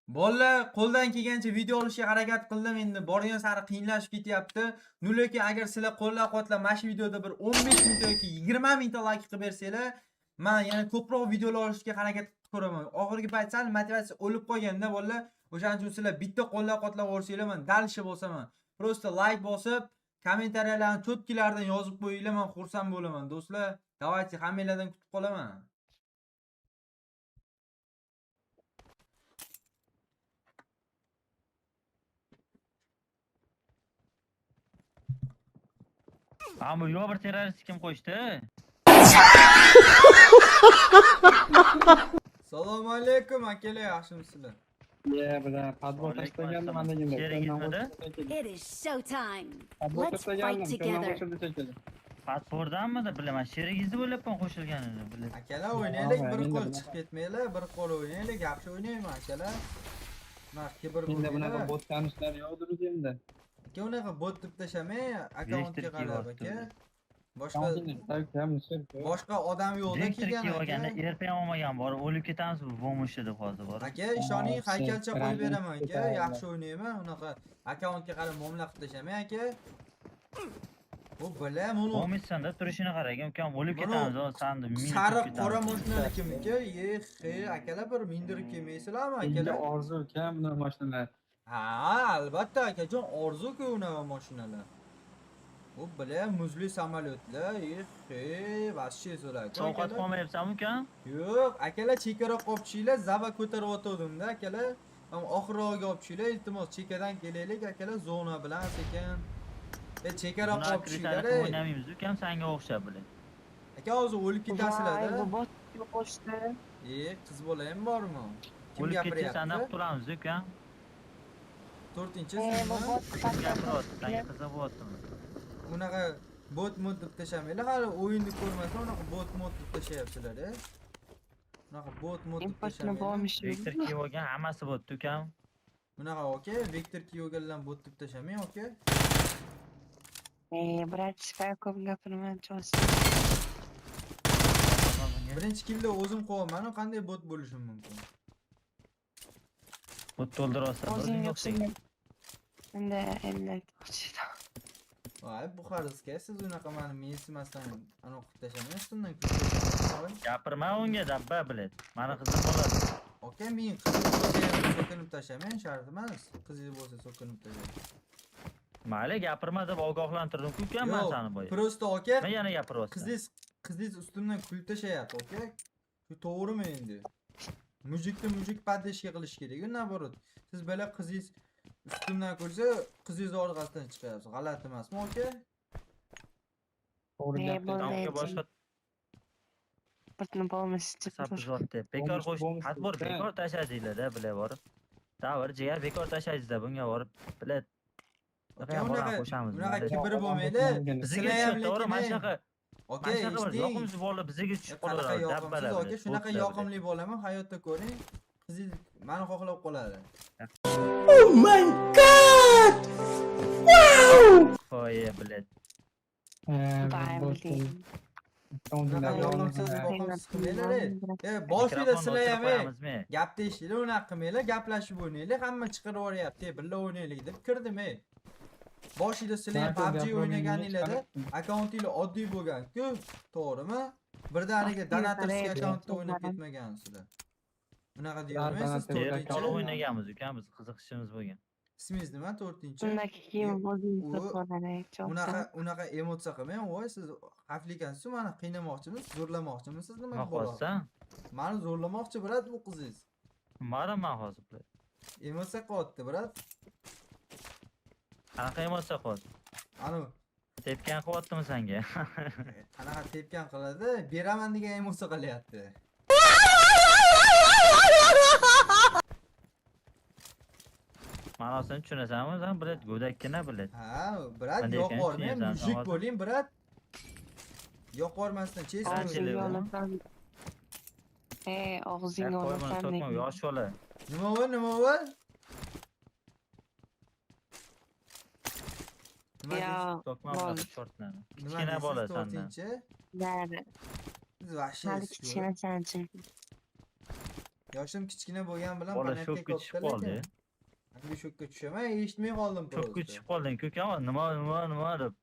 Bolalar qo'ldan kelgancha video olishga harakat qildim, endi borgan sari qiyinlashib ketyapti. Lekin agar sizlar qo'llab-quvvatlab mana shu videoda bir 15 mingta yoki 20 mingta like qilib bersanglar, men yana ko'proq videolar olishga harakat qilib ko'raman. Oxirgi payt sal motivatsiya o'lib qolganda bolalar, o'shaning uchun sizlar bitta qo'llab-quvvatlab yuborsanglar, men dal ishi bo'lsaman. Prosta like bosib, kommentariyalarni cho'tkilardan yozib qo'yinglar, men xursand bo'laman. Do'stlar, давайте hammanglardan kutib qolaman. Ammo yo'q bir terrorist kim qo'yishdi? Assalomu alaykum akalar, yaxshimisizlar? bilan padbol tashlagandim andagina. It is showtime. Padbol Let's fight tashlagandim. together. Pasportdanmidi bilaman. Sherigingizni bo'lyapman qo'shilganini bilib. Akalar o'ynaylik, bir men de qo'l bilaman. chiqib ketmaylar, bir qo'l o'ynaylik, yaxshi o'ynayman akalar. Mana kibr Menda bunaqa bo'lmaylar. bot tanishlar yo'qdir endi. Aka unaqa bot deb tashamay, akkauntga Elektrik qarab kiyib aka. Boshqa Boshqa odam yo'qda Elektrik kelgan olganda aka. erta ham olmagan bor. O'lib ketamiz bu pomoshi deb hozir bor. Aka, ishoning, Aa, haykalcha sen qo'yib beraman aka, ko'taradi. yaxshi o'ynayman. Unaqa akkauntga qarab muomala qilib tashamay aka. Bu bilan uni Pomishsanda turishini qarang, ukam o'lib ketamiz, hozir sandim. sariq qora mashinani kimniki? Akalar bir mindirib kelmaysizlarmi Endi akalar? orzu kam bunaqa mashinalar. Ha, albatta akajon, orzu-ku unaqa mashinalar. Bu bilan muzli samolyotlar, вообще zo'r aka. Sovqat qolmayapsanmi ukam? Yo'q, akalar chekkaroq olib tushinglar, zaba ko'tarib o'tgandim-da akalar. Oxirroqga olib tushinglar, iltimos chekkadan kelaylik akalar, zona bilan sekin. Chekkaroq Buni olib aktrisalar tushinglar. o'ynamaymiz, ukam senga o'xshab bilan. Aka hozir o'lib ketasizlar-da. Bu bot qo'shdi. Qiz bola ham bormi? Kim O'lib ketsa sandan gapiryapti? qutulamiz, ukam. 4-sizmi? Bu bot Gapiryapti, senga qiziq bo'lyaptimi? Unaqa bot-mod deb tashamanglar, hali o'yinni ko'rmasa unaqa bot-mod deb tashayapsizlar-da. Unaqa bot-mod deb Importni tashamanglar. bo'lmish. Viktor kiyib olgan hammasi bo'pti, ukam. Bunaqa aka, Viktor Kiyogandan bot deb tashamang aka. Bratishka ko'p gapirmay cho'si. Birinchi killni o'zim qilyapman, qanday bot bo'lishi mumkin? Bu to'ldiryapsan, O'zing o'zing yo'qsan. yo'qsan. Endi to'chida. Voy, bu qarizga siz unaqa meni mensimasdan anaqa qilib tashamaysiz, undan kulib. Gapirma unga dabba bilet. Mani qizim bo'ladi. Aka, men qizim bo'lsa ham so'kinib tashamang, shart emas. Qizingiz bo'lsa so'kinib tashlang. Mayli, gapirma deb ogohlantirdim-ku, ukam men seni boya. Prosta aka, Men yana gapiryapman. qizingiz ustimdan kulib tashayapti, aka. Shu to'g'rimi endi? Mujik padishga qilish kerak-ku, naborot. Siz bala qizingiz ustimdan ko'rsa, qizingiz orqasidan chiqyapsiz. G'alati emasmi, aka? To'g'ri bo'ldi. Tamga boshqa Importni bo'lmish. sapizotdi. Bekor qo'sh, Bo'lmish, hadbor bo'lmish. bekor tashladinglar-da, bilay borib. Davr jigar bekor tashlaysizlar bunga borib. Bilet. Unaqa kibr bo'lmaydi. Bizga Sizlar ham tushib, to'g'ri, mana lekin shunaqa. aka, Mana shunaqa bir eshitding? yoqimsiz bola bizga tushib Qanaqa qoladi, yoqimsiz dabbalar. aka, shunaqa yoqimli bo'laman, hayotda ko'ring. Qizingiz meni xohlab qoladi. Qo'ya bilet. Unaqa yoqimsiz qilmanglar. Boshida sizlar ham qo'yamizmi? gap deyishinglar, unaqa qilmanglar, gaplashib o'ynaylik, hamma chiqarib yuboryapti, birga o'ynaylik deb kirdim. Boshida sizlar ham PUBG o'ynaganinglarda akkauntinglar oddiy bo'lgan-ku, to'g'rimi? Birdaniga donatorskiy akkauntda o'ynab ketmagansizlar. Unaqa deyolmaysiz, To'g'ri 4-chi. o'ynaganmiz ukam, biz qiziqishimiz bo'lgan. Ismingiz nima, 4-chi? Shundaki kiyim Unaqa emotsiya qilmang, voy siz xavfli ekansiz, meni qiynamoqchimisiz, zo'rlamoqchimisiz, nima Nima qilyapsan? Meni zo'rlamoqchi, brat, bu qizingiz. Maraman hozir bilet. Emotsiya qilyapti, brat. Qanaqa emotsiya qilyapti? Anu, Tepgan qilyaptimi senga? qanaqa tepgan qiladi, beraman degan emotsiya qilyapti. Ma'nosini tushunasanmi sen? Bilet go'dakkina bilet. Ha, brat, Qanday yo'q ekan, bormang, tushunaysan, mujik hozir. bo'ling, brat. Yo'q bormasdan Qancha chesiz. yil olasan. Og'zingga Qo'y buni olasan. so'kma, yosh bola. Nima bo'l, nima bo'l? Nima Ya, So'kma Bol. bunaqa shortlarni. Kichkina bola sendan. Bari. Siz vahshiy. Hali kichkina sanchi. Yoshim kichkina bo'lgan bilan Bola panaga shokka tushib qoldi. Endi shokka tushaman, eshitmay qoldim Shokka просто. tushib qolding ko'kam, nima deb.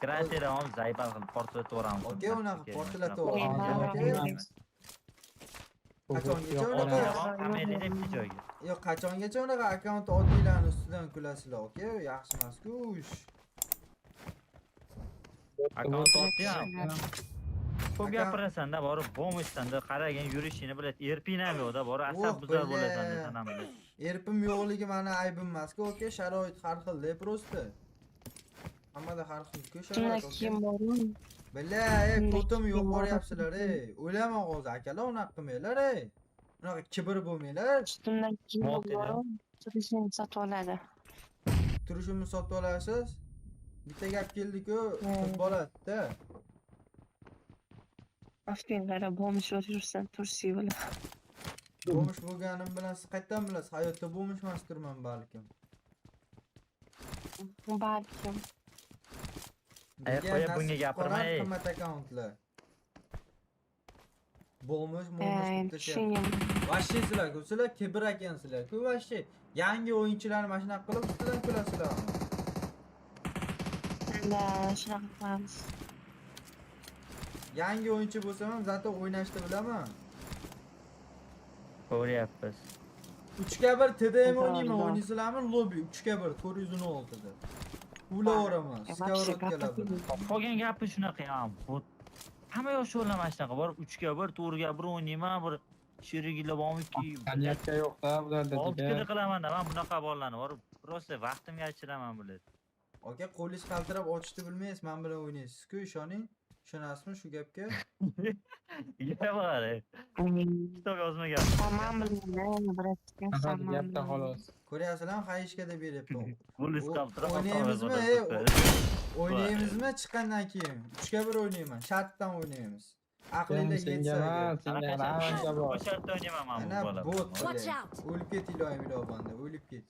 Kraterni zaybal qilib portlatib yuboramiz. Oke, unaqa portlatib yuboramiz. Qachongacha Yo'q, unaqa? Qamaylik bitta joyga. Yo'q, qachongacha unaqa akkaunt oddiylarni ustidan kulasizlar, oke? Yaxshi emas-ku. Akkaunt oddiy ham. Ko'p gapirasan-da, borib bo'lmishsan-da, qaragin yurishingni biladi. Erpinam yo'qda, borib asab buzar bo'lasan-da, sanam biladi. Erpim yo'qligi meni aybim emas-ku, oke? Sharoit har xil-da, просто. Hammada har xil-ku sharoit, oke? Kim bormi? Billa, ko'tim yo'q boryapsizlar, o'ylama hozir akalar, unaqa qilmanglar, Unaqa kibr bo'lmanglar. Ustimdan kim bormi? Turishni sotib oladi. Turishimni sotib olasiz? Bitta gap keldi-ku, qiz bolasi-da. Aftin qara bo'lmish yursan tursi bilan. Bo'lmish bo'lganim bilan siz qayerdan bilasiz? Hayotda bo'lmish emasdirman balkim. Balkim. Qo'ya bunga gapirmay. Qimmat akkauntlar. Bo'lmish Endi bitta tushungan. Vashshi sizlar kibr ekansizlar-ku vashshi. Yangi o'yinchilarni mana shunaqa qilib ustidan kulasizlar. Shunaqa qilamiz. Yangi o'yinchi bo'lsam ham zato o'ynashni bilaman. Ko'ryapmiz. 3-1 TDM o'ynayman, o'ynaysizlarmi? Lobby 3-1 416 da. Ulaveraman, skavorotkalar bilan. Qolgan gapi shunaqa ham. Hamma yosh o'ylama shunaqa, borib 3-1, 4-1 o'ynayman, bir sherigilar bormiki. Qaniyatga yo'q-da bularda. Oltikada qilaman-da, men bunaqa bolalarni borib, prosta vaqtimga ichiraman bular. Aka, qo'lingiz qaltirab ochishni bilmaysiz, men bilan o'ynaysiz-ku, ishoning. Ishonasizmi shu gapga? Yevare. Kitob yozmagan. Tamam bilan biratgan Gapda xolos. Ko'ryapsizlarmi, hayishga deb beryapman. Qo'lingiz qaltirab O'ynaymizmi? O'ynaymizmi chiqqandan keyin? 3-1 o'ynayman, shartdan o'ynaymiz. Aqlingizga yetsa. O'sha yerda o'ynayman men bu bola. Watch out. O'lib ket iloyim, o'lib ket.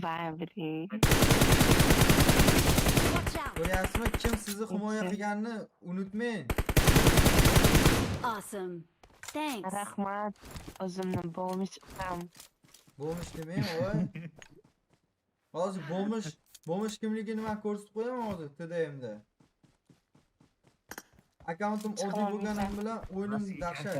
Vay biri. Watch out. Ko'ryapsizmi, kim sizni himoya qilganini unutmang. Awesome. Thanks. Rahmat. O'zimni bo'lmish ham. Bo'lmish demang, voy. Hozir bo'lmish kimligini men ko'rsatib qo'yaman hozir TDMda. Akkauntim oddiy bo'lganim bilan o'yinim dahshat.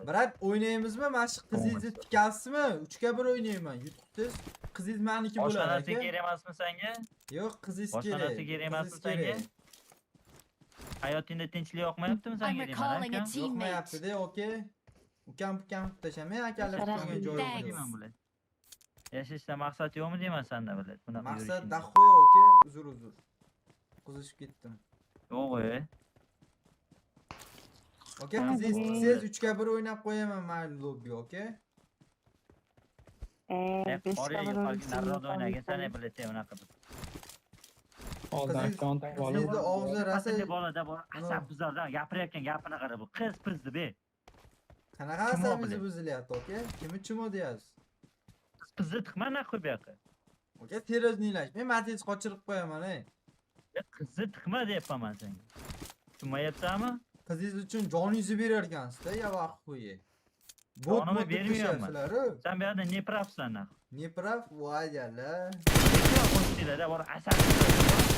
Brat, o'ynaymizmi? Mana shu qizingizni tikasizmi? 3-1 o'ynayman. Yutibsiz. Qizingiz meniki bo'ladi. Boshqanasi kerak emasmi senga? Yo'q, qizingiz kerak. Boshqanasi kerak emasmi senga? Hayotingda tinchlik yoqmayaptimi I'm senga recalling a deyman? teammate. Yo'qmayapti-da, oke. Ukam tashamay, akalar turgan joyi Thanks. bor. Yashashda maqsad yo'qmi deyman senda biladi. Bunaqa Maqsad yurishing. dahoy, oke. Uzr. Qizishib ketdim. Yo'q-e. Oke, qizingiz tiksiz 3-1 o'ynab qo'yaman mayli lobby, oke? Qoriyaga qolgan narroda o'ynagin, sen biladi unaqa deb. Hozir akkaunt Qizingizni og'zi rasa Qasdi bolada bor, asab buzardan gapirayotgan gapini qara bu. Qiz pizdi be. qanaqa asabingiz buzilyapti, oke? Kimni chimo deyapsiz? Qiz pizdi tiqmana qo'y bu yoqqa. Oke, terrornilash. Men matingiz qochirib qo'yaman, Qizni tiqma deyapman men senga. Tushunmayapsanmi? Qizingiz uchun joningizni berar ekansiz-da, ya vaqt qo'yi. Jonimni bermayapman. Sen Sen bu yerda ne pravsan? ne prav? Voy jala. Qo'shdilarda bor asab.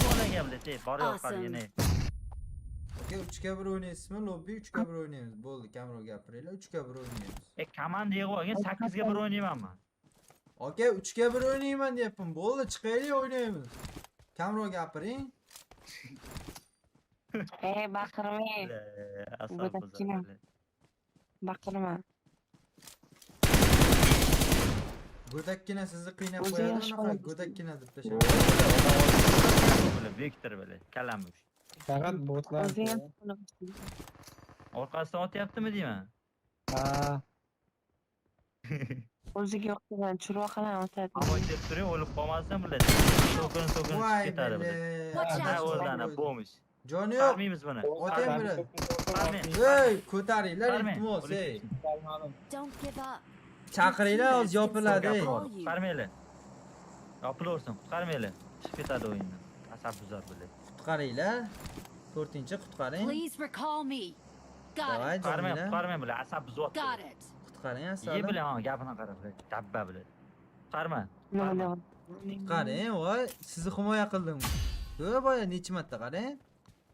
Bolaga biladi, bor yo'q qolgani. Oke, 3-1 o'ynaysizmi? Lobby 3-1 o'ynaymiz. Bo'ldi, kamroq gapiringlar. 3-1 o'ynaymiz. Komanda yig'ib olgan 8 ga 1 o'ynayman men. Oke, 3-1 o'ynayman deyapman. Bo'ldi, chiqaylik o'ynaymiz. Kamroq gapiring. Baqirmay. Asab Go'dakkina. Baqirma. Go'dakkina sizni qiynab O'zi qo'yadi, yaxshi unaqa bo'ladi. go'dakkina deb tashlaydi. Viktor biladi, kalamush. Faqat botlar. O'zi ham qilib. Orqasidan otyaptimi deyman? Ha, O'ziga yo'qdan churvoqadan o'tadi. Ammo deb turing, o'lib qolmasdan biladi. To'kin chiqib Voy ketadi bile. biladi. Watch Ha, out. o'zlana bo'lmish. Joni yo'q. Qarmaymiz buni. Otang bilan. Qarmay. Ey, ko'taringlar Qarmay. iltimos, ey. Don't give up. Chaqiringlar, hozir yopiladi, ey. Qutqarmaylar. Yopilaversin, qutqarmaylar. Chiqib ketadi o'yindan. Asab buzar biladi. Qutqaringlar. 4-chi qutqaring. Please recall me. Got Давай, it. Qutqarmang, jongina. qutqarmang bular, asab buzyapti. Got it. Qutqaring Ye asalim. bular, ha, gapini qara bular. Dabba bular. Qutqarma. Nima Qutqarma. deyapman? Qutqaring, voy, sizni himoya qildim. Ko'p boya necha marta qarang.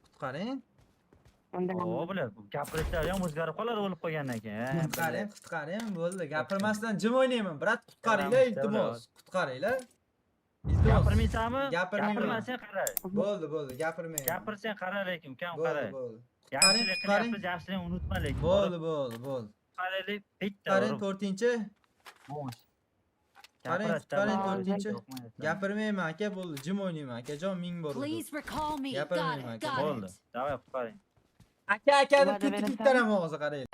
Qutqaring. Unda O, bular gapirishlar ham o'zgarib qolar o'lib qolgandan keyin. Qutqaring, qutqaring, bo'ldi. Gapirmasdan jim o'ynayman, brat. Qutqaringlar, Yaramishlar iltimos. bular. Qutqaringlar. Iltimos. Gapirmaysanmi? Gapirmayman. Gapirmasang qara. Bo'ldi, bo'ldi, gapirmayman. Gapirsang qara lekin, ukam Bo'ldi, qara. bo'ldi. Yaxshilik qutqaring. qilyapmiz, yaxshilikni unutma lekin. Bo'ldi, bo'ldi, bo'ldi. Qutqaraylik, bitta Qutqaring, urib. 4-chi. Mo'sh. Qaring, Gapiradi, qaring, tamom. to'rtinchi. Yoqmayapti. Gapirmayman aka, bo'ldi. Jim o'ynayman akajon, ming bor. urdi. Please recall me. Got Gapirmayman it. aka. Got Bo'ldi. it. Davay qutqaring. Aka deb Va'da ketib berasan? bittadan og'zi qarang.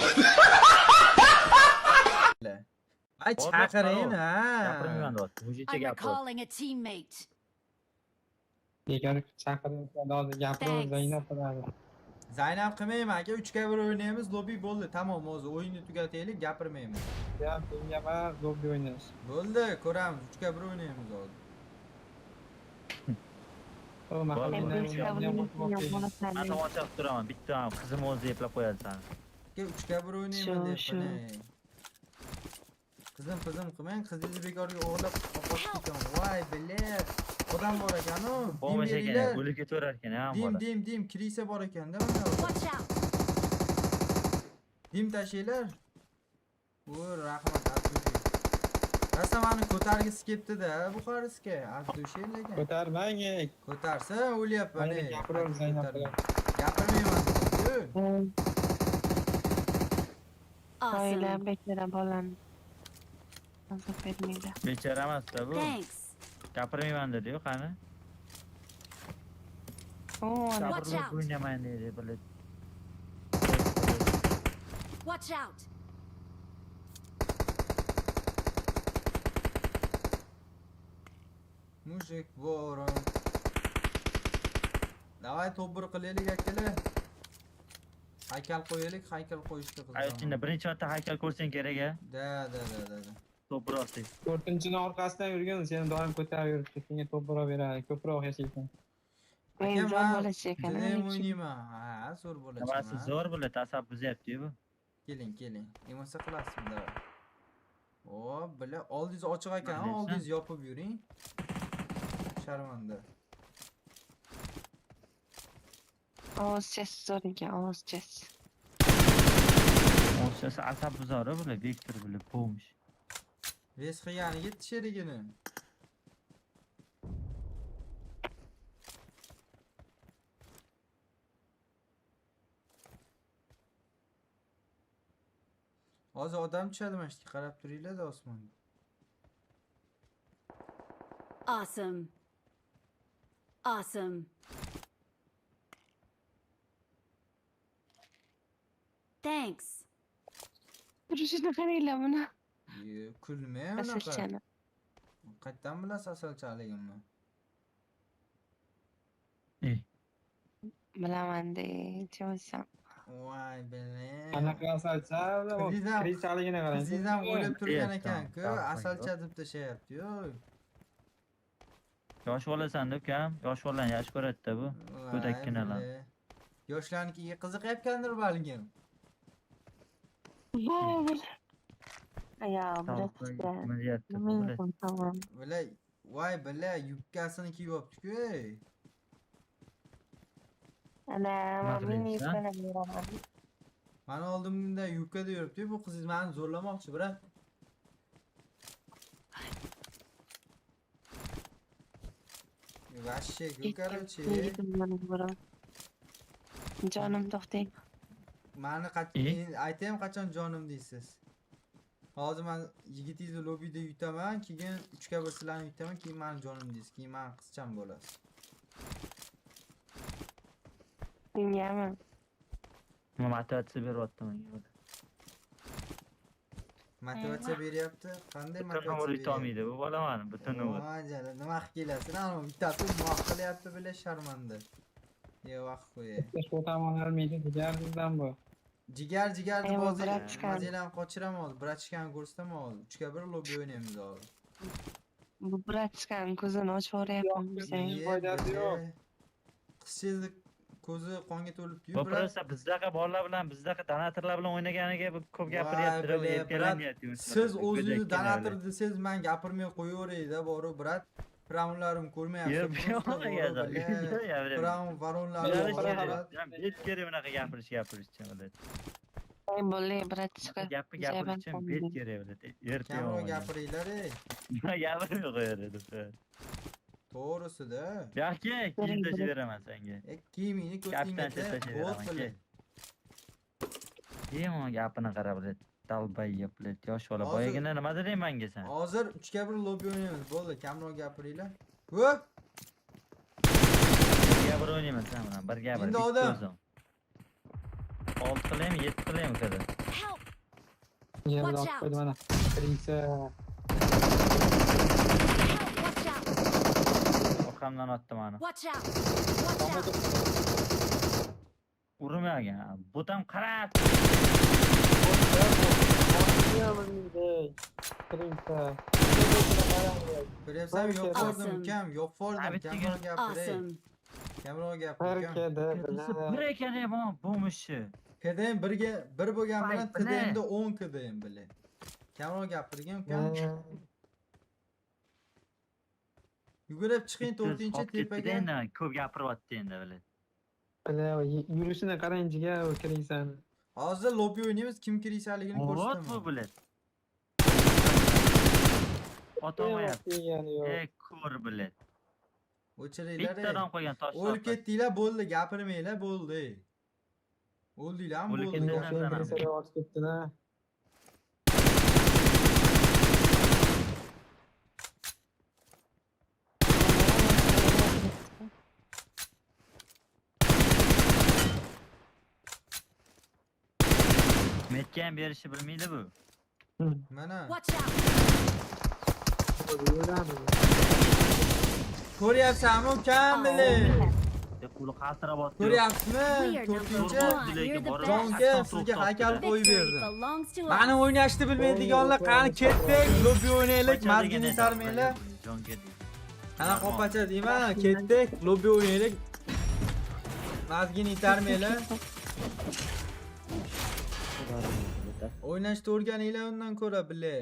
Ay Bo'ldi, chaqiring qutqarov. ha. Gapirmayman deyapti. Mujikcha I'm gapir. recalling a teammate. Bekor chaqiring, hozir gapirib Thanks. Zaynab qiladi. Zaynab qilmayman aka, 3-1 o'ynaymiz, lobby bo'ldi. Tamom, hozir o'yinni tugataylik, gapirmayman. Ya, bunga bar lobby o'ynash. Bo'ldi, ko'ramiz, 3-1 o'ynaymiz hozir. O, mahallada Bo'ldi. o'ynayapman. Men tomosha qilib turaman. Bitta ham qizim o'zi eplab qo'yadi sani. Aka 3-1 o'ynayman deb Shu. qilay. Qizim qilmang, qizingizni bekorga o'g'irlab qo'yib ketgan. Voy, bilar. Odam bor ekan-ku. Bo'lmasa ekan, beringlar. o'lib ketaverar ekan, ha, Dim, bola. dim, dim, kirisa bor ekanda mana bu. Watch out. Dim tashinglar. Voy, rahmat Abdushi. Rasamani ko'targisi ketdi-da, Buxaristga. Abdushi lekin. Ko'tarmang, ey. Ko'tarsa o'lyapman. Mana gapirib Zaynab bilan. Gapirmayman. Oila Awesome. bekora bolani azab bermaydi. Bechora emas-da bu. Thanks. Gapirmayman dedi-yu, qani? O, ana Watch Gapirib out. o'ynamayman dedi, bilib. Watch out. Mujik borum. Davay to'bir qilaylik akalar. Haykal qo'yaylik, haykal qo'yishga Aytganda birinchi marta haykal ko'rsang kerak-a. Da. To'piroslik. 4-chini orqasidan yurgan, seni doim ko'tarib yuribdi. Senga to'pira beradi. Ko'proq yashaysan. eng Aka, zo'r men bolasi ekan. judayam o'ynayman. Ha, zo'r Nimasi bo'lasan. zo'r bo'ladi, asab buzyapti-yu bu. Keling. Emotsiya qilasizmi davay. O, bila oldingiz ochiq ekan, Nima oldingiz yopib yuring. Sharmanda. Ovoz chesi zo'r ekan, ovoz chesi. O'shasi asab buzori bular, Viktor bular, bo'lmish. Ves qilgani 7 sherigini. Hozir odam tushadi mana shu qarab turinglar-da osmonga. Awesome. Awesome. Thanks. Turishini qaranglar buni. Kulma unaqa. Asalchani. Qayerdan bilasiz asalchaligimni? Bilaman deyapsan. Voy bilan. Qanaqa asalcha? Qizingizam- Krichaligini qarang. Siz ham o'ylab turgan Yes, ekan-ku, tamam, asalcha deb tashayapti-yu. Yosh bolasan-da, ukam. Yosh bolani yaxshi ko'radi-da bu. Go'dakkinalar. Yoshlarnikiga qiziqayotgandir balkim. Ya, bratska. Nima deyapti bu, Nima bilat. tamam. Voy, yubkasini kiyyapti-ku. Ana, Nima men qilyapsan? yutganam beraman. Mana oldimda yubkada yuribdi, bu qizingiz meni zo'rlamoqchi, brat. Vashshe, ko'karchi. Jonim to'xtang. Mani aytayim qachon jonim deysiz. Hozir men yigitingizni lobbyda yutaman, keyin 3-1 sizlarni yutaman, keyin meni jonim deysiz, keyin men qizcham bo'lasiz. Sengami? Nima motivatsiya beryapti menga. Motivatsiya beryapti. Qanday Butun umr motivatsiya yutolmaydi bu bola mani, butun umr. Majala, nima qilib kelasizlar? Ana bittasi moq qilyapti bila sharmanda. Ye vaqt qo'yay. Shu tomonlar meni jigaringizdan bu. Jigar deb hozir bratishkan. majalan qochiraman hozir. Bratishkani ko'rsataman hozir. 3-1 lobby o'ynaymiz hozir. Bu bratskani ko'zini ochib yuboryapman desang. foydasi yo'q. Qizchingizni ko'zi qonga to'libdi-yu, Bu brat. prosta bizdaqa bolalar bilan, bizdaqa donatorlar bilan o'ynaganiga bu ko'p Voy, gapiryapti, bile, erkalanyapti. Siz o'zingiz donator desangiz, men gapirmay qo'yaveray-da, bori, brat. Firavnlarim ko'rmayapsiz. Firavn varonlarim bor, brat. Bet kerak bunaqa gapirishga, bilet. Ey bolle, bratishka. Gapirish uchun bet kerak, bilet. Kamroq gapiringlar, ey. Gapirmay qo'yardi. To'g'risida. Yaxshi, kiyim tashib beraman senga. Kiyimingni Kapitan ko'tingga tashib bot beraman. bilan. Keyin uni gapini qara, bilet. Dalbay, bilet. Yosh bola. Hozir- Boyagina nima deding menga sen? Hozir 3ga 1 lobby o'ynaymiz. Bo'ldi, kamroq gapiringlar. Ho'p. Birga bir o'ynayman sen bilan. Birga bir. Endi odam. 6 qilaymi, 7 qilaymi kada? Help! Yerda Watch otib out. qo'ydi mana. Kirisa. Help! Watch out! Orqamdan otdi mani. Watch out! Watch out! Urmagan. Bo'tam qarab. Kirisa. Ko'ryapsanmi? Yo'q Awesome. fordim ukam, yo'q fordim. Abittiga- Kamroq gapiray. Awesome. Kamroq gapiring. Harkada. Bir ekan bu bo'mishi. KDM 1ga 1 bo'lgan bilan Ay, bile. TDMda 10 KDM bile. Kamroq gapirgan ukam. Yugurib chiqing 4-tepaga. Endi ko'p gapiryapti endi bilet. Yurishini qarang-jiga Kirisani. Hozir lobby o'ynaymiz, kim kirishligini Ot bu ko'rsataman. bilet. Otamayapti. Degani yo'q. Ko'r bilet. O'chiringlar. Bittadan qo'ygan tosh. O'lib ketdinglar, bo'ldi, gapirmanglar, bo'ldi. O'ldinglarmi? O'lib Bo'ldi. ketdinglar. gapirmang. Kirisada otib ketdi-na. Metgan berishni bilmaydi bu. Mana. Watch out! Ko'ryapsanmi ukam bile? Qo'li qaltirab otdi. Ko'ryapsizmi? We are number 4-chi. one. You're the Jonga best. sizga haykal qo'yib Victory berdim. belongs to Mani us. o'ynashni bilmaydiganlar qani ketdik, lobby o'ynaylik, mazgini tarmanglar. Jonga. Ana qopacha deyman, ketdik, lobby o'ynaylik. Mazgini tarmanglar. O'ynashni o'rganinglar undan ko'ra bile.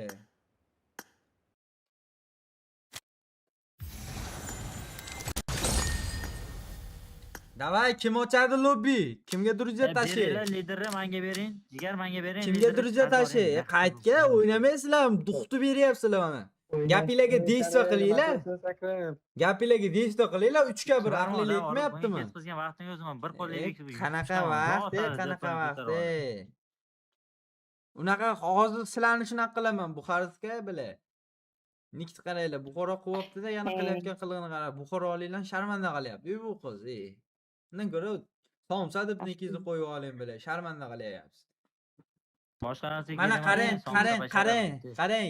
Davay, kim ochadi lobby? Kimga drujet tashi? Beringlar, liderni menga bering. Jigar menga bering. Kimga liderni drujet tashi? sardor Qaytga o'ynamaysizlar, duxti beryapsizlar mana. Gapinglarga deyishsa qilinglar. Gapinglarga deyishsa qilinglar, 3ga 1 aqlli yetmayaptimi? Ketkizgan vaqtning o'zi men bir qo'llik. Qanaqa vaqt, qanaqa vaqt. Unaqa hozir sizlarni shunaqa qilaman, Buxarska bile. Nikit qaranglar, Buxoro quvibdi-da, yana qilayotgan qilig'ini qarab, Buxoroliklarni sharmanda qilyapti. Bu qiz, Undan ko'ra somsa deb nikizni qo'yib oling bile, sharmanda qilyapsiz. Boshqa narsa Mana qarang,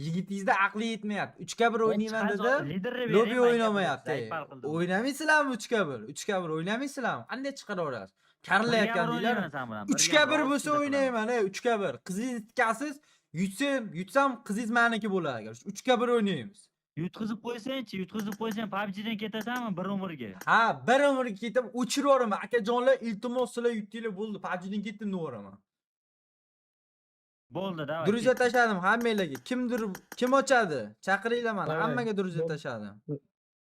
yigitingizda aqli yetmayapti. 3ga 1 o'ynayman dedi. Lobby o'ynamayapti. O'ynamaysizlarmi 3ga 1? 3ga 1 o'ynamaysizlarmi? Qanday chiqaraverasiz? Karilayotgan deylar. 3ga 1 bo'lsa o'ynayman, 3ga 1. Qizingiz itkasiz, yutsam qizingiz meniki bo'ladi agar 3ga 1 o'ynaymiz. Yutqizib qo'ysang, PUBG'dan ketasanmi bir umrga? Ha, bir umrga ketib o'chiraverman. Akajonlar, iltimos sizlar yutdinglar, bo'ldi. PUBG'dan ketdim deyveraman. Bo'ldi, davay. Drujet tashladim hammanglarga. Kim ochadi? Chaqiringlar mana. Hammaga drujet tashladim.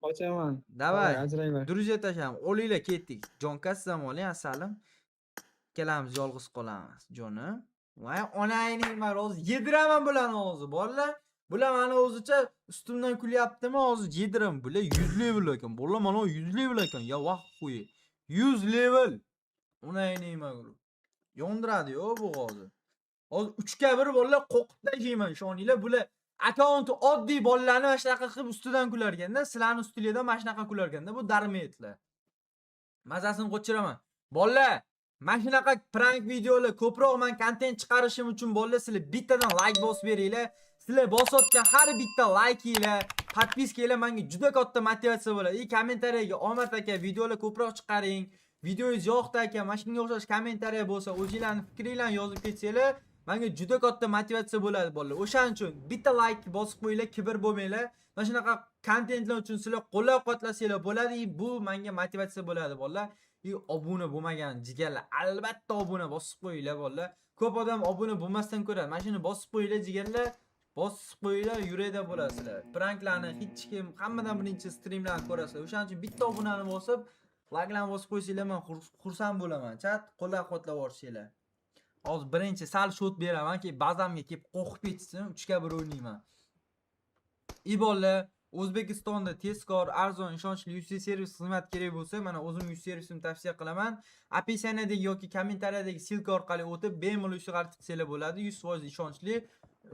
Ochaman. Davay. Ajranglar. Drujet tashladim. Olinglar, ketdik. Jonkas ham oling, asalim. Ikkalamiz yolg'iz qolamiz, jonim. Voy, onangning men hozir yediraman bularni hozir, bolalar. Bular meni o'zicha ustimdan kulyaptimi, hozir yediram. Bular 100 level ekan. Bolalar mana 100 level ekan. Ya vaqt qo'y. 100 level. Onangning mag'lub. Yondiradi-yo bu hozir. Hozir 3ga 1 bolalar qo'qib tashlayman, ishoninglar. Bular akkaunti oddiy bolalarni mana shunaqa qilib ustidan kularganda, sizlarning ustingizdan mana shunaqa kularganda, bu darmetlar. Mazasini qo'chiraman. Bolalar, mana shunaqa prank videolar ko'proq men kontent chiqarishim uchun bolalar sizlar bittadan like bosib beringlar. Sizlar bosayotgan har bitta laykinglar, podpiskanglar menga juda katta motivatsiya bo'ladi. Kommentariyaga Omad aka videolar ko'proq chiqaring. Videongiz yoqdi aka, mana shunga o'xshash kommentariya bo'lsa, o'zingizlarning fikringlarni yozib ketsanglar, menga juda katta motivatsiya bo'ladi bolalar. O'shaning uchun bitta like bosib qo'yinglar, kibr bo'lmanglar. Mana shunaqa kontentlar uchun sizlar qo'llab-quvvatlasanglar bo'ladi. Bu menga motivatsiya bo'ladi bolalar. Obuna bo'lmagan jigarlar albatta obuna bosib qo'yinglar bolalar. Ko'p odam obuna bo'lmasdan ko'radi. Mana shuni bosib qo'yinglar jigarlar. Bosib qo'yinglar, yurakda bo'lasizlar. Pranklarni hech kim hammadan birinchi streamlarni ko'rasizlar. O'shaning uchun bitta obunani bosib, like'larni bosib qo'ysanglar men xursand bo'laman. Chat qo'llab-quvvatlab yuborsanglar. Hozir birinchi sal shot beramanki, bazamga kelib qo'qib ketsin, 3 ga 1 o'ynayman. Bolalar, O'zbekistonda tezkor, arzon, ishonchli UC servis xizmat kerak bo'lsa, mana o'zim UC servisini tavsiya qilaman. Описаниядagi yoki kommentariyadagi silka orqali o'tib, bemalol UC qilsanglar bo'ladi. 100% ishonchli.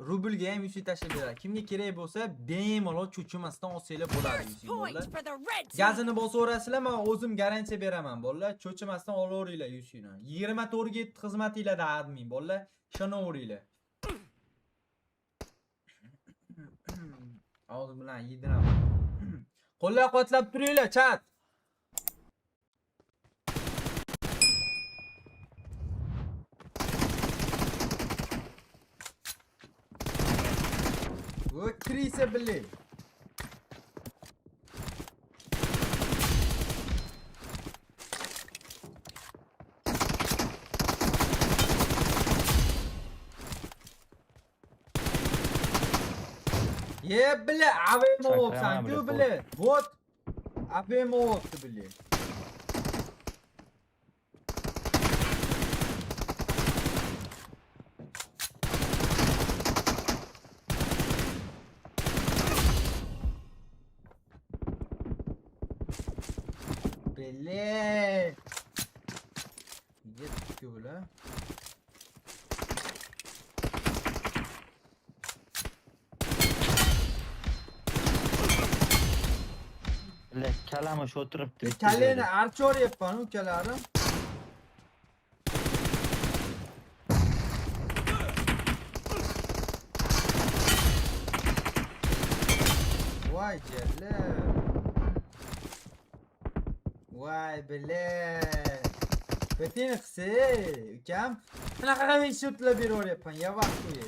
Rublga ham UC tashlab beradi. Kimga kerak bo'lsa, bemalol cho'chimasdan olsanglar bo'ladi UC bolalar. Point for the red team. Gazini bosaverasizlar, men o'zim garantiya beraman bolalar. Cho'chimasdan olaveringlar UC'ni. 24 ga xizmatinglarda admin bolalar. Ishonaveringlar. Og'iz bilan yediraman. Qo'llab-quvvatlab turinglar, chat. Bu kirisa bilay. Ye bile abim olsan ku bile. Вот. Abim oldu bile. Bile. Yedik ki bile. Kalama o'tiribdi. Kaleni archor yapman ukalarim. Vay celle. Vay bile. Betini qisi, ukam. Qanaqa shotlar beraveryapman, yavaş qo'y.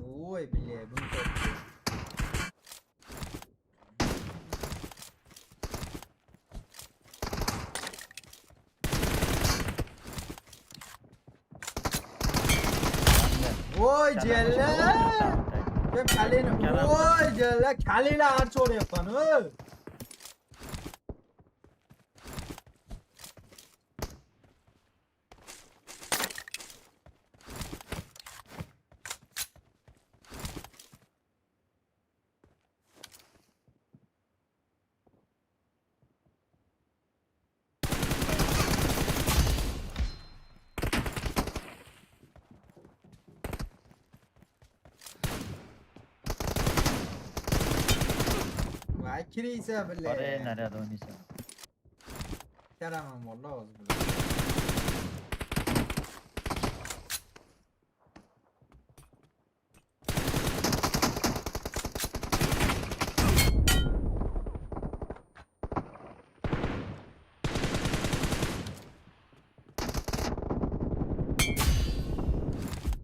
Voy bile, buni topdi. Voy celle. Kim kaleni? Voy celle, kaleni archor yapman, oy. Vay kirisa bile. Oraya nerede oynaysan? Yaramam vallahi o'zi bilan.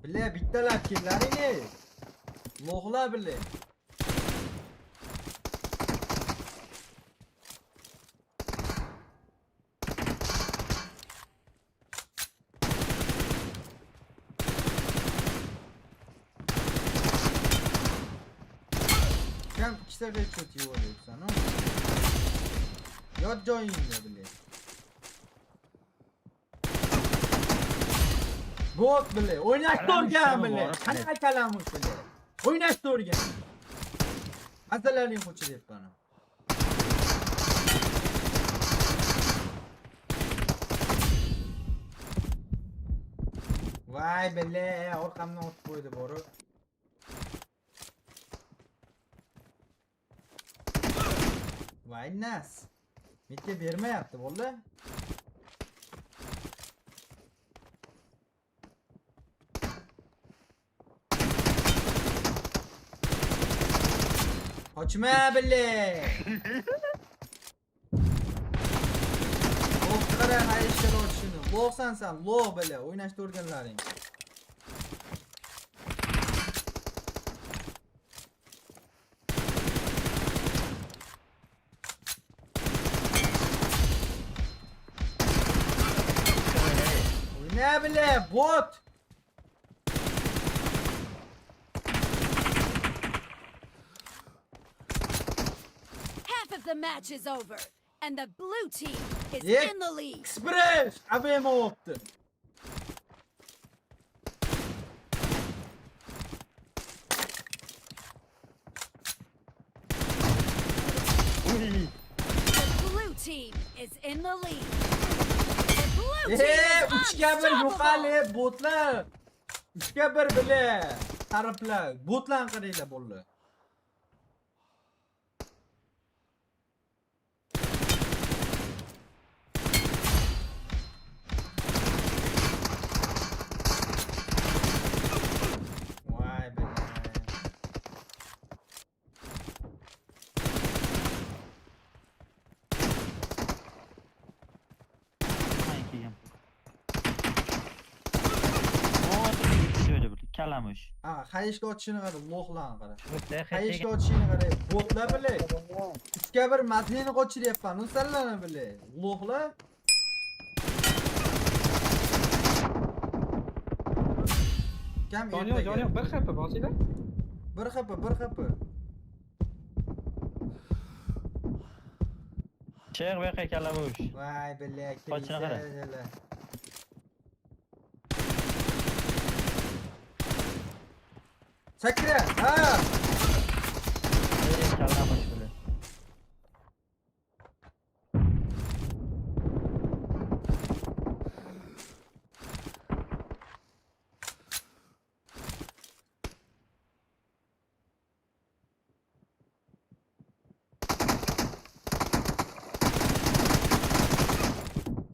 Bile bittalar kimlarini? Mo'g'lar bile. Sen iki sefer kötü oluyorsan o. Yat joyingda bile. Bot bile. O'ynashtirgan bile. Qanaqa kalamush bile. O'ynashtirgan. Mazalaring qo'chiryapman. Vay bile, orqamdan o'tib qo'ydi borib. Vay nas. Bitta bermayapti vallahi. Qochma bile. Qara hayishlar ochishini. Lo'qsan sen, lo'q bile. O'ynashni o'rganlaring. bile bot. Half of the match is over, and the blue team is Yeah. in the lead. Express. Abim oldu. Uy. The blue team is in the lead. The blue team is 3'ga 1 unstoppable. yo'qali botlar. 3'ga 1 bile. Taraflar. Botlan qaranglar bo'ldi. Vay be. Ben kelgan. Şöyle bir kalamış. Ha, qayishga otishini qara, lo'qlan qara. Bitta Qayishga otishini qara. Botlar bile. 3'ga 1 matnini qochiryapman. Usallarni bile. Lo'qlar. Kam Joni yo'q, bir xapa bosinglar. Bir xapa. Çık ve kalamış. Vay bile. Qochini qara. Sakra. Ha. Kalamış bile.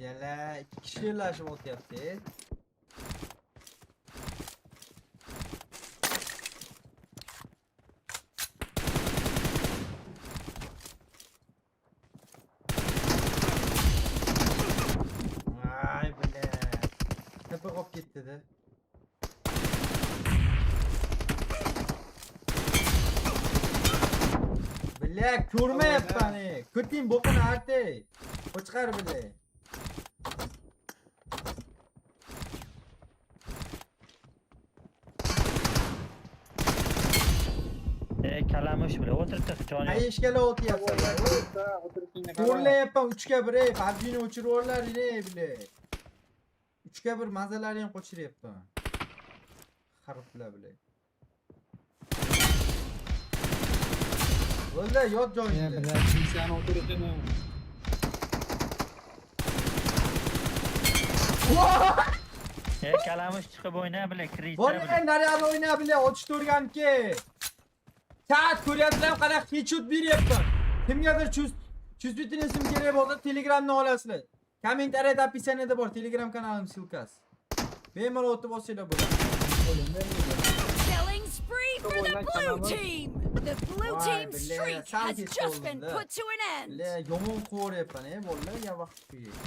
Yala 2 kishi yo'llashib o'tyapti. Vay bile. Tepa qolib ketdi-da. Bile ko'rmayapman. Kuting bo'qini artay. Qo'chqar bile. Kalamış bile. Oturttu Johnny. Qayishga o'tyapsizlar. Ko'rlayapman 3'ga 1. PUBG'ni o'chirib yuborlaring bile. 3'ga 1 mazalarini qochiryapman. Xariblar bile. Bo'ldi, yot Ya joyingda. bilan kimsani o'tirishini. Kalamış çıkıp oyna bile. Kriçler Bo'ldi, bile. naryoq o'yna bile, ochib o'rganki. Chat ko'ryapsizlar, qanaqa headshot beryapman. Kimgadir chuzbitinisim kerak bo'lsa, Telegramdan olasizlar. Kommentariyada описаниеda bor Telegram kanalim silkasi. Bemalol o'tib olsanglar bo'ladi. Killing spree for the blue team. The blue Vay team's bile, streak sen has git just been oğlum da. put to an end. Le yomon qo'ryapman, bolalar, ya vaqt qo'ying.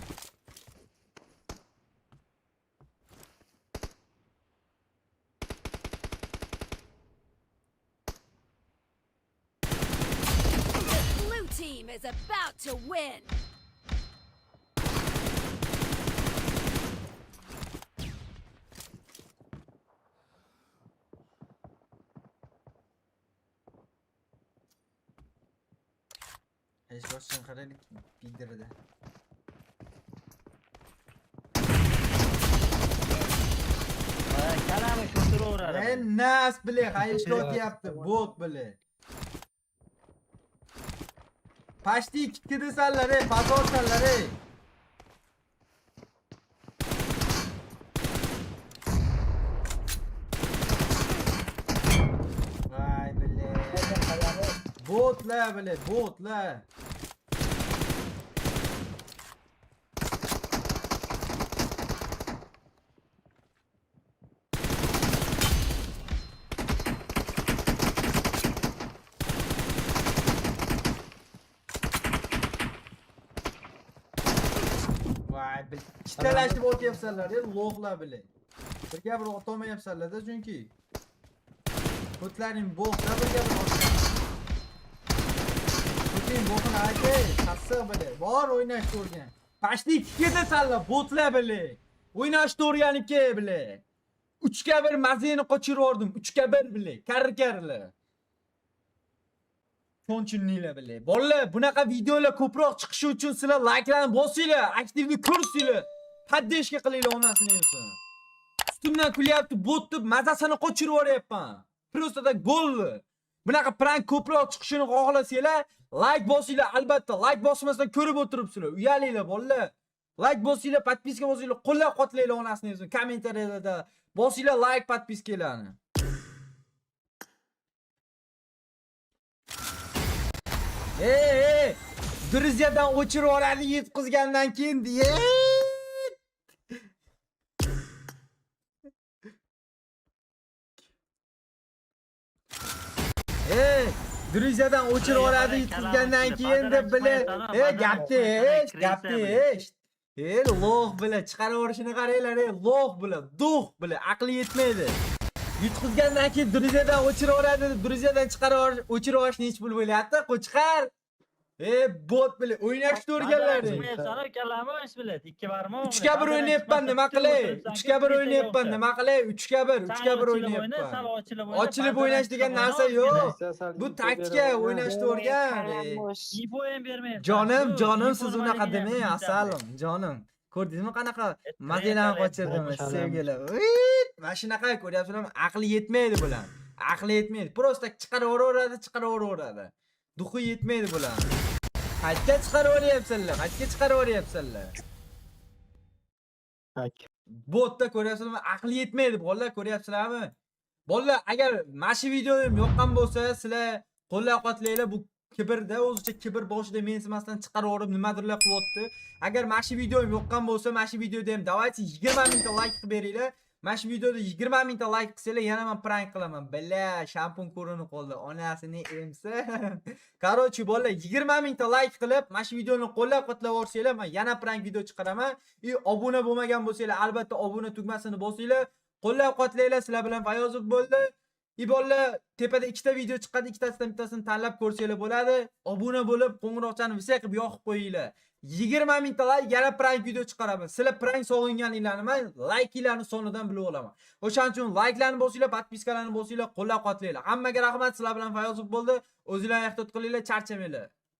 The blue team is about to win. Hech boshdan qaraylik, bildirdi. Kalamış oturuver. Nas bile, qayishga o'tyapti, bot bile. Pashti ikki desanlar, pazorsanlar. Vay bile. Botlar bile, botlar. Vay bile. Chitalashib o'tyapsanlar, lo'qlar bile. Birga bir o'tolmayapsanlar-da chunki. Botlaring bo'qda birga bir o'tgan. Putin bo'qini aytay, qassi bile. Bor o'ynashni o'rgan. Pashti ikkiga desanlar, botlar bile. O'ynashni o'rganib kel bile. 3-1 mazeni qochirib yubordim. 3-1 bile. Karri. Konchuninglar bile. Bolalar, bunaqa videolar ko'proq chiqishi uchun sizlar likelarni bosinglar, aktivni ko'rsinglar. Paddeshga qilinglar onasini yo'sin. Ustimdan kulyapti, botni mazasini qochirib yuboryapman. Просто так bo'ldi. Bunaqa prank ko'proq chiqishini xohlasanglar, like bosinglar, albatta. Like bosmasdan ko'rib o'tiribsizlar. Uyalinglar bolalar. Like bosinglar, podpiska bosinglar, qo'llab-quvvatlanglar onasini yo'sin. Kommentariyalarda bosinglar like, podpiskalarni. Druziyadan o'chirib oladi yetqizgandan keyin diye. Druziyadan o'chirib oladi yetqizgandan keyin deb bile. Gapni eshit. Loh bile chiqarib yuborishini qaranglar, loh bile, duh bile, aqli yetmaydi. Yutqizgandan keyin Druziyadan o'chirib oladi, Druziyadan chiqarib o'chirib olishni hech pul bo'lyapti, qo'chqar. Bot bile o'ynashni o'rganlar. 3-1 o'ynayapman, nima qilay? 3-1 o'ynayapman, nima qilay? 3-1 o'ynayapman. Ochilib o'ynash degan narsa yo'q. Bu taktika, o'ynashni o'rgan. Info ham bermayapsan. Jonim, siz unaqa demang, asalim, jonim. Ko'rdingizmi qanaqa mazalarni qochirdim, sevgilar. Mana shunaqa ko'ryapsizlarmi? Aqli yetmaydi bular. Aqli yetmaydi. Просто chiqaraveradi. Duxi yetmaydi bular. Qayerga chiqaraveryapsizlar? Botda ko'ryapsizlarmi? Aqli yetmaydi bolalar, ko'ryapsizlarmi? Bolalar, agar mana shu videoyim yoqqan bo'lsa, sizlar qo'llab-quvvatlanglar. Bu kibrda, o'zicha kibr boshida mensimasdan chiqaraverib nimadirlar qilyapti. Agar mana shu videoyim yoqqan bo'lsa, mana shu videoda ham davaychi 20 mingta like qilib beringlar. Mana shu videoda 20 mingta like qilsanglar, yana men prank qilaman. Billa, shampun ko'rinib qoldi. Onasini emsa. Короче, bolalar, 20 mingta like qilib, mana shu videoni qo'llab-quvvatlaversanglar, men yana prank video chiqaraman. Obuna bo'lmagan bo'lsanglar, albatta obuna tugmasini bosinglar. Qo'llab-quvvatlanglar. Sizlar bilan Fayozov bo'ldi. Bolalar, tepada ikkita video chiqadi, ikkitasidan bittasini tanlab ko'rsanglar bo'ladi. Obuna bo'lib, qo'ng'iroqchani visay qilib yoqib qo'yinglar. 20 mingta like yana prank video chiqaraman. Sizlar prank sog'inganinglarni men likelarni sonidan bilib olaman. O'shaning uchun likelarni bosinglar, podpiskalarni bosinglar, qo'llab-quvvatlanglar. Hammaga rahmat. Sizlar bilan Fayozov bo'ldi. O'zinglarni ehtiyot qilinglar, charchamanglar.